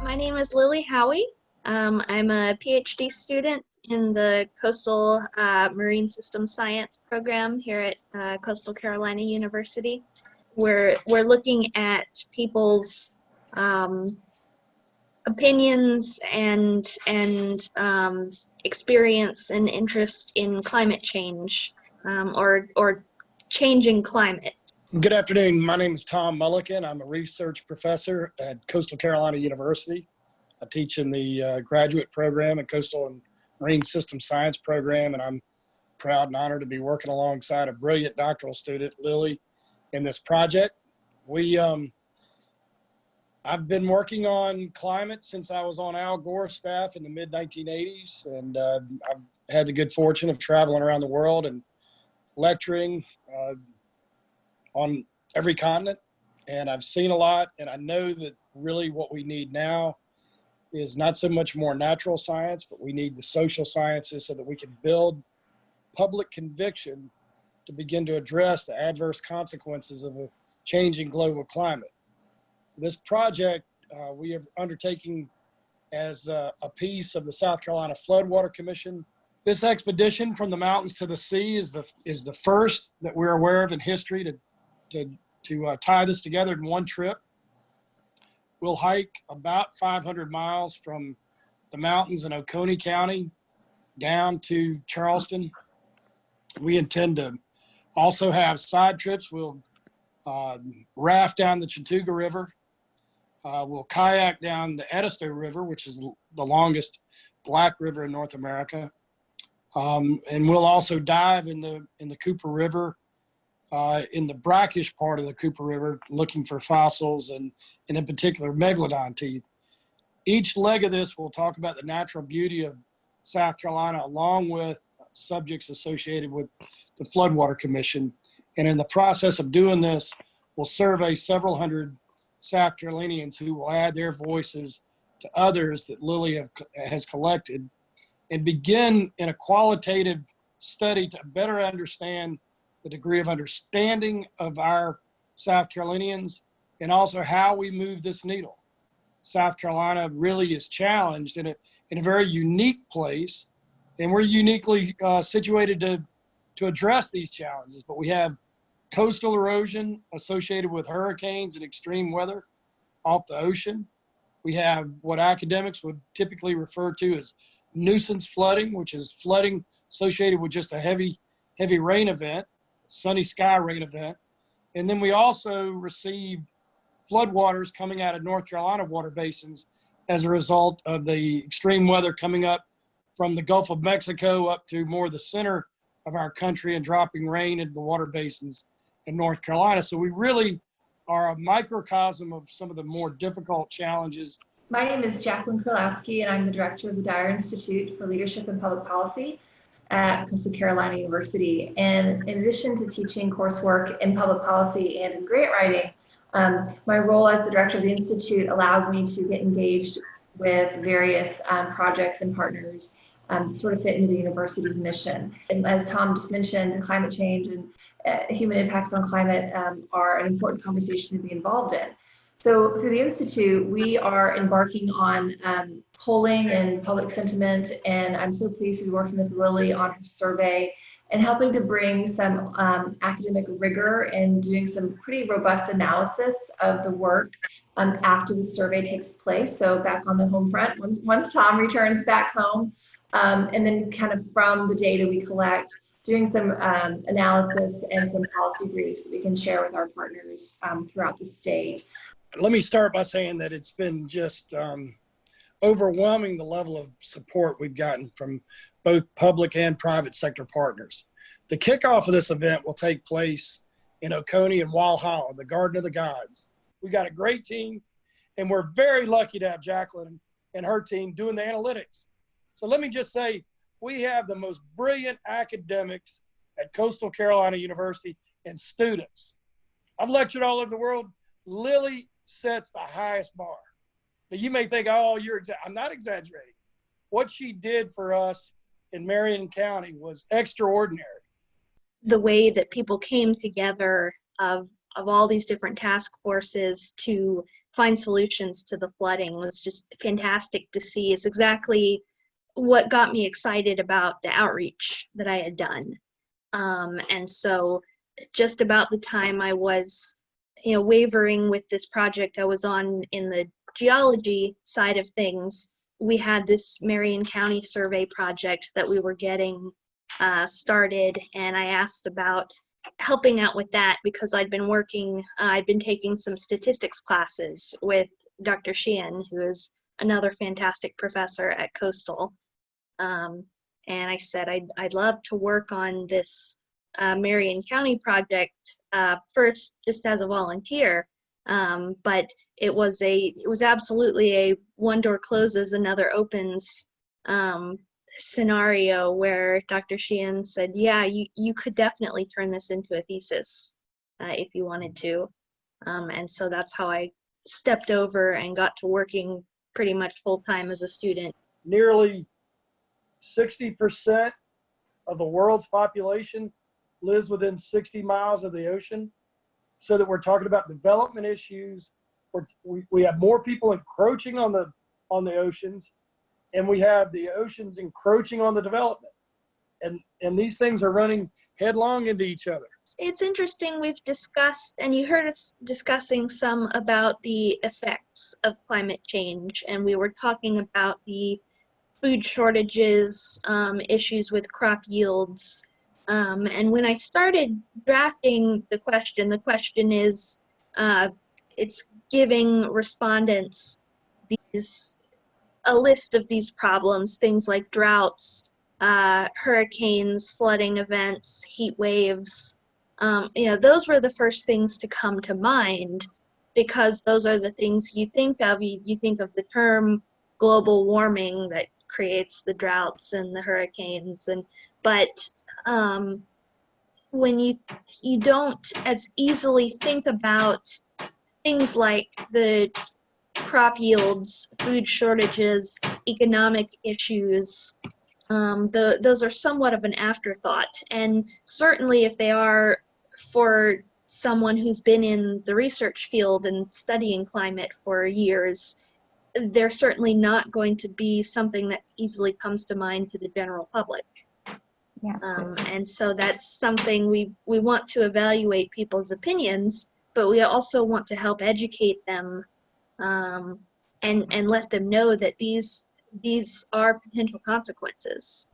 My name is Lily Howie. I'm a PhD student in the Coastal Marine System Science program here at Coastal Carolina University. We're looking at people's opinions and experience and interest in climate change or changing climate. Good afternoon. My name is Tom Mulliken. I'm a research professor at Coastal Carolina University. I teach in the graduate program and Coastal and Marine System Science program, and I'm proud and honored to be working alongside a brilliant doctoral student, Lily, in this project. I've been working on climate since I was on Al Gore's staff in the mid-1980s, and I've had the good fortune of traveling around the world and lecturing on every continent, and I've seen a lot, and I know that really what we need now is not so much more natural science, but we need the social sciences so that we can build public conviction to begin to address the adverse consequences of a changing global climate. So this project we are undertaking as a piece of the South Carolina Floodwater Commission. This expedition from the mountains to the sea is the first that we're aware of in history to tie this together in one trip. We'll hike about 500 miles from the mountains in Oconee County down to Charleston. We intend to also have side trips. We'll raft down the Chattooga River. We'll kayak down the Edisto River, which is the longest black river in North America. And we'll also dive in the Cooper River, in the brackish part of the Cooper River, looking for fossils and in particular megalodon teeth. Each leg of this will talk about the natural beauty of South Carolina, along with subjects associated with the Floodwater Commission. And in the process of doing this, we'll survey several hundred South Carolinians who will add their voices to others that Lily has collected, and begin in a qualitative study to better understand the degree of understanding of our South Carolinians and also how we move this needle. South Carolina really is challenged in a very unique place, and we're uniquely situated to address these challenges. But we have coastal erosion associated with hurricanes and extreme weather off the ocean. We have what academics would typically refer to as nuisance flooding, which is flooding associated with just a heavy rain event, sunny sky rain event. And then we also receive floodwaters coming out of North Carolina water basins as a result of the extreme weather coming up from the Gulf of Mexico up through more the center of our country and dropping rain into the water basins in North Carolina. So we really are a microcosm of some of the more difficult challenges. My name is Jacqueline Kulowski, and I'm the director of the Dyer Institute for Leadership and Public Policy at Coastal Carolina University. And in addition to teaching coursework in public policy and in grant writing, my role as the director of the Institute allows me to get engaged with various projects and partners sort of fit into the university's mission. And as Tom just mentioned, climate change and human impacts on climate are an important conversation to be involved in. So through the Institute, we are embarking on polling and public sentiment, and I'm so pleased to be working with Lily on her survey and helping to bring some academic rigor and doing some pretty robust analysis of the work after the survey takes place. So back on the home front, once Tom returns back home, and then kind of from the data we collect, doing some analysis and some policy briefs that we can share with our partners throughout the state. Let me start by saying that it's been just overwhelming the level of support we've gotten from both public and private sector partners. The kickoff of this event will take place in Oconee and Walhalla, the Garden of the Gods. We got a great team, and we're very lucky to have Jacqueline and her team doing the analytics. So let me just say, we have the most brilliant academics at Coastal Carolina University and students. I've lectured all over the world. Lily sets the highest bar. Now you may think, oh, I'm not exaggerating. What she did for us in Marion County was extraordinary. The way that people came together of of all these different task forces to find solutions to the flooding was just fantastic to see. It's exactly what got me excited about the outreach that I had done. And so just about the time I was, wavering with this project I was on in the geology side of things, we had this Marion County survey project that we were getting started, and I asked about helping out with that because I'd been taking some statistics classes with Dr. Sheehan, who is another fantastic professor at Coastal. And I said I'd love to work on this Marion County project first just as a volunteer, but it was absolutely a one door closes, another opens scenario where Dr. Sheehan said, yeah, you could definitely turn this into a thesis if you wanted to. And so that's how I stepped over and got to working pretty much full time as a student. Nearly 60% of the world's population lives within 60 miles of the ocean. So that we're talking about development issues. We have more people encroaching on the oceans, and we have the oceans encroaching on the development. And these things are running headlong into each other. It's interesting, we've discussed, and you heard us discussing some about the effects of climate change, and we were talking about the food shortages, issues with crop yields. And when I started drafting the question is, it's giving respondents a list of these problems, things like droughts, hurricanes, flooding events, heat waves. Those were the first things to come to mind because those are the things you think of. You think of the term global warming that creates the droughts and the hurricanes, but when you don't as easily think about things like the crop yields, food shortages, economic issues, those are somewhat of an afterthought. And certainly if they are for someone who's been in the research field and studying climate for years, they're certainly not going to be something that easily comes to mind to the general public. Yeah, and so that's something we want to evaluate people's opinions, but we also want to help educate them and let them know that these are potential consequences.